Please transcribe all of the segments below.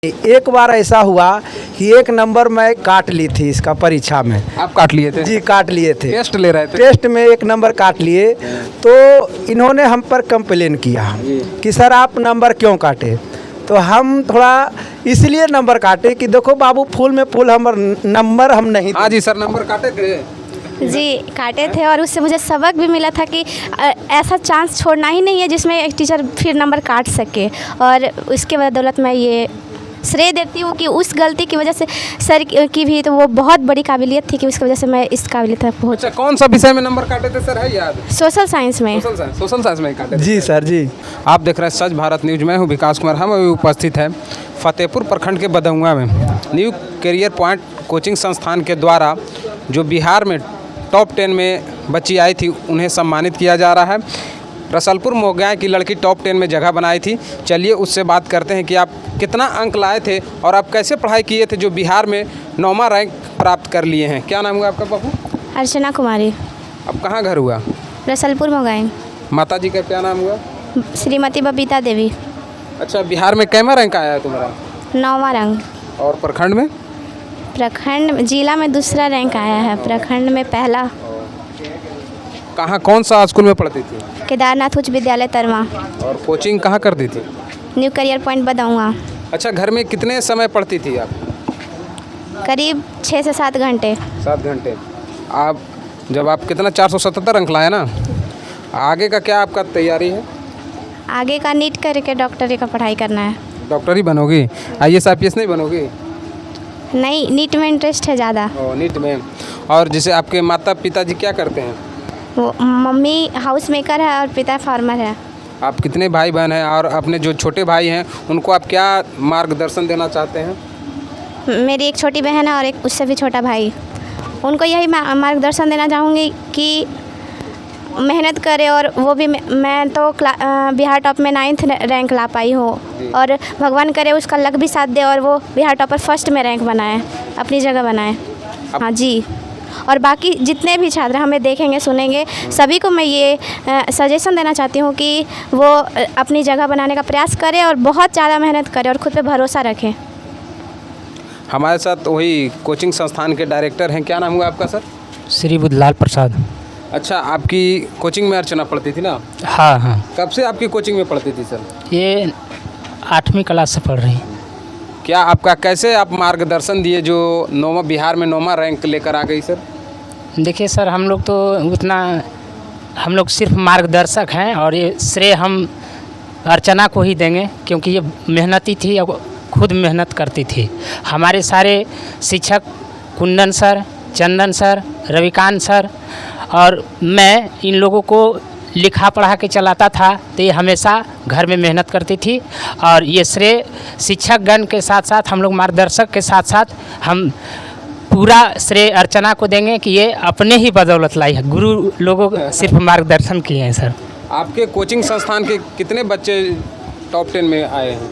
एक बार ऐसा हुआ कि एक नंबर मैं काट ली थी इसका परीक्षा में। आप काट लिए थे? जी काट लिए थे। टेस्ट ले रहे थे? टेस्ट में एक नंबर काट लिए तो इन्होंने हम पर कंप्लेन किया कि सर आप नंबर क्यों काटे। तो हम थोड़ा इसलिए नंबर काटे कि देखो बाबू फुल में फुल नंबर हम नहीं। हाँ जी सर, नंबर काटे थे? जी काटे थे और उससे मुझे सबक भी मिला था कि ऐसा चांस छोड़ना ही नहीं है जिसमें एक टीचर फिर नंबर काट सके। और उसके बदौलत मैं ये श्रेय देती हूँ कि उस गलती की वजह से सर की भी तो वो बहुत बड़ी काबिलियत थी कि उसकी वजह से मैं इस काबिलियत तक पहुँच। अच्छा, कौन सा विषय में नंबर काटे थे सर, है याद? सोशल साइंस में। सोशल साइंस में ही काटे थे? जी सर जी। आप देख रहे हैं सच भारत न्यूज। मैं हूँ विकास कुमार। हम अभी उपस्थित है फतेहपुर प्रखंड के बदहुआ में न्यू करियर पॉइंट कोचिंग संस्थान के द्वारा जो बिहार में टॉप 10 में बच्ची आई थी उन्हें सम्मानित किया जा रहा है। रसलपुर मोहगांव की लड़की टॉप 10 में जगह बनाई थी। चलिए उससे बात करते हैं कि आप कितना अंक लाए थे और आप कैसे पढ़ाई किए थे जो बिहार में 9वां रैंक प्राप्त कर लिए हैं। क्या नाम हुआ आपका बाबू? अर्चना कुमारी। अब कहाँ घर हुआ? रसलपुर मोहगांव। माता जी का क्या नाम हुआ? श्रीमती बबीता देवी। अच्छा, बिहार में कैमा रैंक आया है तुम्हारा? 9वां रैंक। और प्रखंड में? प्रखंड जिला में 2रा रैंक आया है, प्रखंड में पहला। कहाँ, कौन सा स्कूल में पढ़ती थी? केदारनाथ उच्च विद्यालय तरमा। और कोचिंग कहाँ करती थी? न्यू करियर पॉइंट बदहुआ। अच्छा, घर में कितने समय पढ़ती थी आप? करीब 6 से 7 घंटे। 7 घंटे। आप जब आप कितना 477 अंक लाए ना, आगे का क्या आपका तैयारी है? आगे का नीट करके डॉक्टरी का पढ़ाई करना है। डॉक्टरी बनोगी? IAS IPS नहीं बनोगी? नहीं, नीट में इंटरेस्ट है ज़्यादा। नीट में। और जैसे आपके माता पिताजी क्या करते हैं? वो मम्मी हाउस मेकर है और पिता फार्मर है। आप कितने भाई बहन हैं और अपने जो छोटे भाई हैं उनको आप क्या मार्गदर्शन देना चाहते हैं? मेरी एक छोटी बहन है और एक उससे भी छोटा भाई। उनको यही मार्गदर्शन देना चाहूँगी कि मेहनत करे। और वो भी मैं तो बिहार टॉप में 9th रैंक ला पाई हूँ और भगवान करे उसका लक भी साथ दे और वो बिहार टॉपर फर्स्ट में रैंक बनाए, अपनी जगह बनाए। हाँ जी। और बाकी जितने भी छात्र हमें देखेंगे सुनेंगे सभी को मैं ये सजेशन देना चाहती हूँ कि वो अपनी जगह बनाने का प्रयास करें और बहुत ज़्यादा मेहनत करें और खुद पे भरोसा रखें। हमारे साथ वही कोचिंग संस्थान के डायरेक्टर हैं। क्या नाम हुआ आपका सर? श्री बुद्धलाल प्रसाद। अच्छा, आपकी कोचिंग में अर्चना पढ़ती थी ना? हाँ हाँ। कब से आपकी कोचिंग में पढ़ती थी सर? ये 8वीं क्लास से पढ़ रही। क्या आपका कैसे आप मार्गदर्शन दिए जो 9वां बिहार में 9वां रैंक लेकर आ गई सर? देखिए सर, हम लोग सिर्फ मार्गदर्शक हैं और ये श्रेय हम अर्चना को ही देंगे क्योंकि ये मेहनती थी और खुद मेहनत करती थी। हमारे सारे शिक्षक कुंदन सर, चंदन सर, रविकांत सर और मैं इन लोगों को लिखा पढ़ा के चलाता था तो ये हमेशा घर में मेहनत करती थी। और ये श्रेय शिक्षकगण के साथ साथ हम लोग मार्गदर्शक के साथ साथ हम पूरा श्रेय अर्चना को देंगे कि ये अपने ही बदौलत लाई है। गुरु लोगों को सिर्फ मार्गदर्शन किए हैं सर। आपके कोचिंग संस्थान के कितने बच्चे टॉप 10 में आए हैं?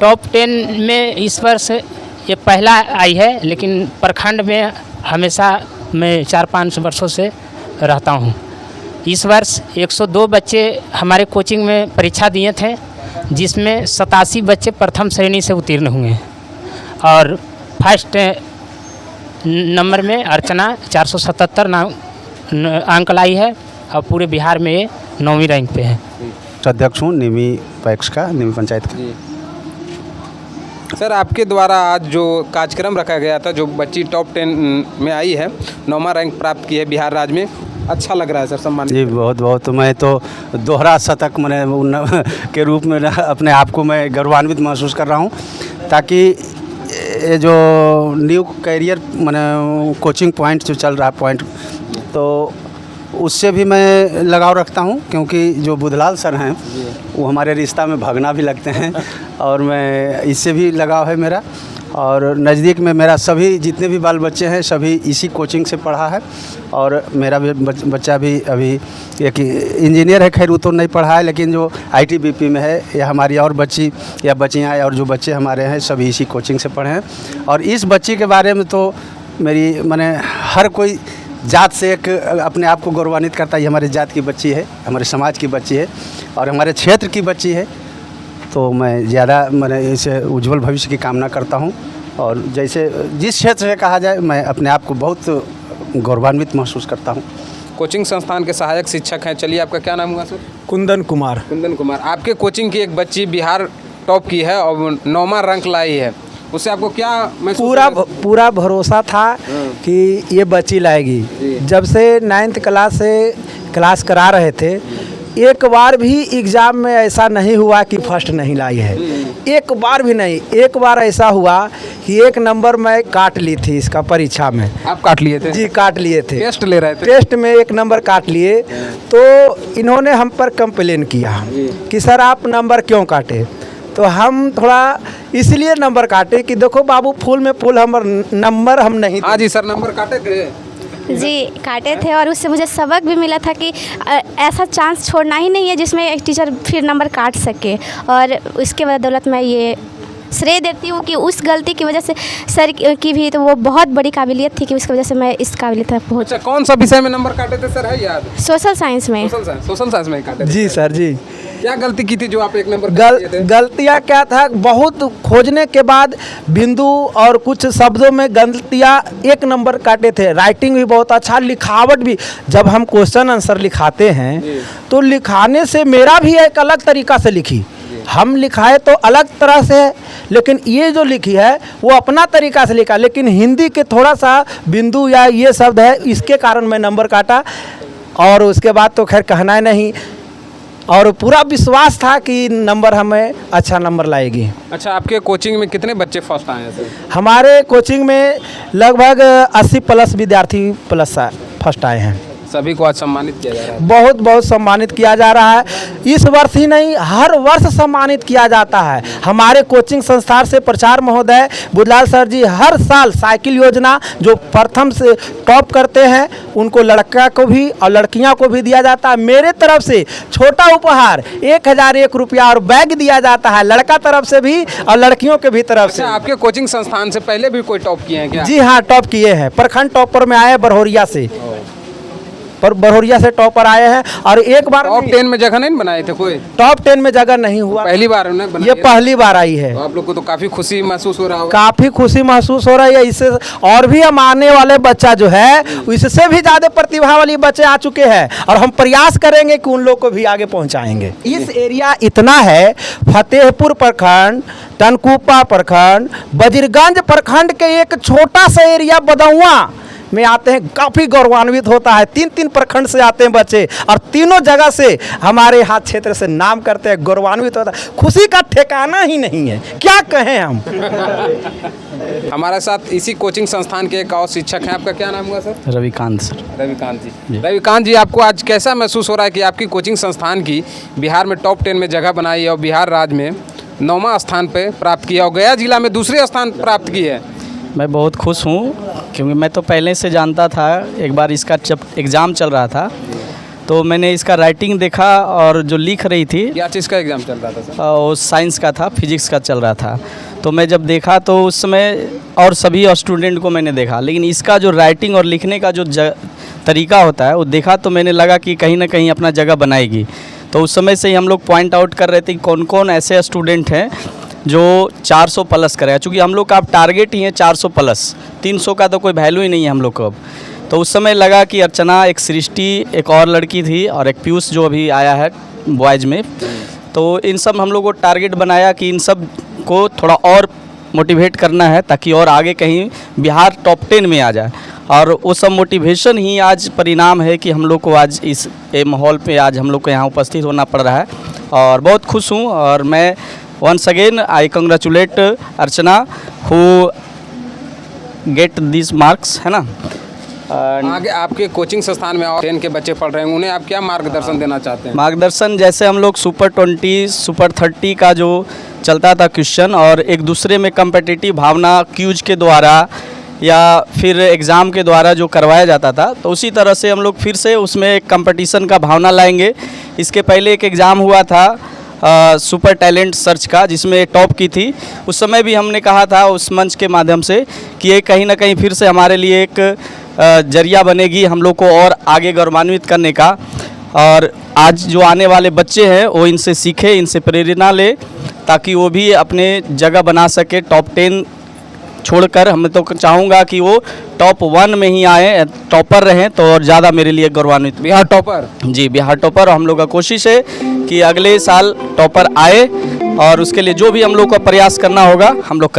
टॉप 10 में इस वर्ष ये पहला आई है, लेकिन प्रखंड में हमेशा मैं 4-5 वर्षों से रहता हूँ। इस वर्ष 102 बच्चे हमारे कोचिंग में परीक्षा दिए थे जिसमें 87 बच्चे प्रथम श्रेणी से उत्तीर्ण हुए और फर्स्ट नंबर में अर्चना 477 अंक लाई है और पूरे बिहार में ये 9वीं रैंक पे है। अध्यक्ष हूँ निमी पैक्स का, निमी पंचायत का। सर, आपके द्वारा आज जो कार्यक्रम रखा गया था, जो बच्ची टॉप 10 में आई है, 9वां रैंक प्राप्त की है बिहार राज्य में, अच्छा लग रहा है सर सम्मान? जी बहुत बहुत। मैं तो दोहरा शतक मैंने के रूप में अपने आप को मैं गौरवान्वित महसूस कर रहा हूँ ताकि ये जो न्यू करियर मैंने कोचिंग पॉइंट जो चल रहा है पॉइंट, तो उससे भी मैं लगाव रखता हूँ क्योंकि जो बुद्धलाल सर हैं वो हमारे रिश्ता में भगना भी लगते हैं और मैं इससे भी लगाव है मेरा। और नज़दीक में मेरा सभी जितने भी बाल बच्चे हैं सभी इसी कोचिंग से पढ़ा है और मेरा भी बच्चा भी अभी एक इंजीनियर है। खैर वो तो नहीं पढ़ा है, लेकिन जो ITBP में है, या हमारी और बच्ची या बच्चियाँ और जो बच्चे हमारे हैं सभी इसी कोचिंग से पढ़े हैं। और इस बच्ची के बारे में तो मेरी मैंने हर कोई जात से एक अपने आप को गौरवान्वित करता है। ये हमारे जात की बच्ची है, हमारे समाज की बच्ची है और हमारे क्षेत्र की बच्ची है। तो मैं ज़्यादा मैंने इसे उज्जवल भविष्य की कामना करता हूँ। और जैसे जिस क्षेत्र से कहा जाए, मैं अपने आप को बहुत गौरवान्वित महसूस करता हूँ। कोचिंग संस्थान के सहायक शिक्षक हैं। चलिए, आपका क्या नाम हुआ सर? कुंदन कुमार। कुंदन कुमार, आपके कोचिंग की एक बच्ची बिहार टॉप की है और 9वां रैंक लाई है, उससे आपको क्या महसूस हुआ? पूरा भरोसा था कि ये बच्ची लाएगी। जब से 9th क्लास से क्लास करा रहे थे, एक बार भी एग्ज़ाम में ऐसा नहीं हुआ कि फर्स्ट नहीं लाई है, एक बार भी नहीं। एक बार ऐसा हुआ कि 1 नंबर मैं काट ली थी इसका परीक्षा में। आप काट लिए थे? जी, काट लिए थे। टेस्ट ले रहे थे? टेस्ट में 1 नंबर काट लिए, तो इन्होंने हम पर कंप्लेन किया कि सर आप नंबर क्यों काटे। तो हम थोड़ा इसलिए नंबर काटे कि देखो बाबू, फुल में फुल नंबर हम नहीं। हाँ जी सर, नंबर काटे थे? जी काटे थे, और उससे मुझे सबक भी मिला था कि ऐसा चांस छोड़ना ही नहीं है जिसमें एक टीचर फिर नंबर काट सके। और उसके बदौलत मैं ये श्रेय देती हूँ कि उस गलती की वजह से सर की भी तो वो बहुत बड़ी काबिलियत थी कि उसकी वजह से मैं इस काबिलियत तक पहुँच। अच्छा, कौन सा विषय में नंबर काटे थे सर, है याद? सोशल साइंस में। सोशल साइंस में काटे थे? जी सर जी। क्या गलती की थी जो आप 1 नंबर गलतियाँ क्या था, बहुत खोजने के बाद बिंदु और कुछ शब्दों में गलतियाँ 1 नंबर काटे थे। राइटिंग भी बहुत अच्छा, लिखावट भी। जब हम क्वेश्चन आंसर लिखाते हैं तो लिखाने से मेरा भी एक अलग तरीका से लिखी, हम लिखाए तो अलग तरह से है, लेकिन ये जो लिखी है वो अपना तरीका से लिखा। लेकिन हिंदी के थोड़ा सा बिंदु या ये शब्द है, इसके कारण मैं नंबर काटा। और उसके बाद तो खैर कहना ही नहीं, और पूरा विश्वास था कि नंबर हमें अच्छा नंबर लाएगी। अच्छा, आपके कोचिंग में कितने बच्चे फर्स्ट आए हैं सर? हमारे कोचिंग में लगभग 80+ विद्यार्थी प्लस फर्स्ट आए हैं। सभी को आज सम्मानित किया जा रहा है? बहुत बहुत सम्मानित किया जा रहा है। इस वर्ष ही नहीं, हर वर्ष सम्मानित किया जाता है। हमारे कोचिंग संस्थान से प्रचार महोदय बुधलाल सर जी हर साल साइकिल योजना जो प्रथम से टॉप करते हैं उनको लड़का को भी और लड़कियां को भी दिया जाता है। मेरे तरफ से छोटा उपहार 1001 रुपया और बैग दिया जाता है, लड़का तरफ से भी और लड़कियों के भी तरफ से। अच्छा, आपके कोचिंग संस्थान से पहले भी कोई टॉप किए हैं क्या? जी हाँ, टॉप किए हैं। प्रखंड टॉपर में आए बरहोरिया से, पर बरहोरिया से टॉपर आए हैं। और एक बार टॉप 10 में जगह नहीं बनाए थे कोई? टॉप 10 में जगह नहीं हुआ, पहली बार उन्हें बनाई ये है? पहली बार आई है। तो आप लोग को तो काफी खुशी महसूस हो रहा होगा? काफी खुशी महसूस हो रही है इससे। और भी हम आने वाले बच्चा जो है इससे भी ज्यादा प्रतिभा वाली बच्चे आ चुके हैं, और हम प्रयास करेंगे कि उन लोग को भी आगे पहुंचाएंगे। इस एरिया इतना है, फतेहपुर प्रखंड, टनकुपा प्रखंड, वजीरगंज प्रखंड के एक छोटा सा एरिया बदौआ में आते हैं। काफ़ी गौरवान्वित होता है। 3-3 प्रखंड से आते हैं बच्चे, और तीनों जगह से हमारे हाथ क्षेत्र से नाम करते हैं, गौरवान्वित होता है। खुशी का ठिकाना ही नहीं है, क्या कहें हम। हमारे साथ इसी कोचिंग संस्थान के एक और शिक्षक हैं। आपका क्या नाम हुआ सर? रविकांत सर। रविकांत जी। रविकांत जी, आपको आज कैसा महसूस हो रहा है कि आपकी कोचिंग संस्थान की बिहार में टॉप 10 में जगह बनाई है और बिहार राज्य में 9वां स्थान पे प्राप्त किया और गया जिला में दूसरे स्थान प्राप्त की है? मैं बहुत खुश हूँ, क्योंकि मैं तो पहले से जानता था। एक बार इसका जब एग्ज़ाम चल रहा था तो मैंने इसका राइटिंग देखा, और जो लिख रही थी, क्या चीज़ का एग्ज़ाम चल रहा था सर? वो साइंस का था, फिजिक्स का चल रहा था। तो मैं जब देखा तो उस समय और सभी स्टूडेंट को मैंने देखा, लेकिन इसका जो राइटिंग और लिखने का जो तरीका होता है वो देखा, तो मैंने लगा कि कहीं ना कहीं अपना जगह बनाएगी। तो उस समय से ही हम लोग पॉइंट आउट कर रहे थे कि कौन कौन ऐसे स्टूडेंट हैं जो 400 प्लस करेगा, चूँकि हम लोग का अब टारगेट ही है 400 प्लस, 300 का तो कोई वैल्यू ही नहीं है हम लोग को अब। तो उस समय लगा कि अर्चना, एक सृष्टि, एक और लड़की थी, और एक पीयूष जो अभी आया है बॉयज़ में। तो इन सब हम लोग को टारगेट बनाया कि इन सब को थोड़ा और मोटिवेट करना है ताकि और आगे कहीं बिहार टॉप 10 में आ जाए। और वो सब मोटिवेशन ही आज परिणाम है कि हम लोग को आज इस माहौल पे आज हम लोग को यहाँ उपस्थित होना पड़ रहा है, और बहुत खुश हूँ। और मैं once again I congratulate Archana who get these marks, है ना। आगे आपके कोचिंग संस्थान में और 10 के बच्चे पढ़ रहे हैं, उन्हें आप क्या मार्गदर्शन देना चाहते हैं? मार्गदर्शन, जैसे हम लोग सुपर 20, सुपर 30 का जो चलता था क्वेश्चन, और एक दूसरे में कम्पिटिटिव भावना क्यूज के द्वारा या फिर एग्ज़ाम के द्वारा जो करवाया जाता था, तो उसी तरह से हम लोग फिर से उसमें एक कंपटीशन का भावना लाएंगे। इसके पहले एक एग्ज़ाम हुआ था सुपर टैलेंट सर्च का, जिसमें टॉप की थी। उस समय भी हमने कहा था उस मंच के माध्यम से कि ये कहीं ना कहीं फिर से हमारे लिए एक जरिया बनेगी हम लोग को और आगे गौरवान्वित करने का। और आज जो आने वाले बच्चे हैं वो इनसे सीखें, इनसे प्रेरणा ले, ताकि वो भी अपने जगह बना सके। टॉप 10 छोड़कर हम तो चाहूँगा कि वो टॉप 1 में ही आए, टॉपर रहें, तो और ज़्यादा मेरे लिए गौरवान्वित। बिहार टॉपर। जी, बिहार टॉपर। और हम लोग का कोशिश है कि अगले साल टॉपर आए, और उसके लिए जो भी हम लोग का प्रयास करना होगा हम लोग करें।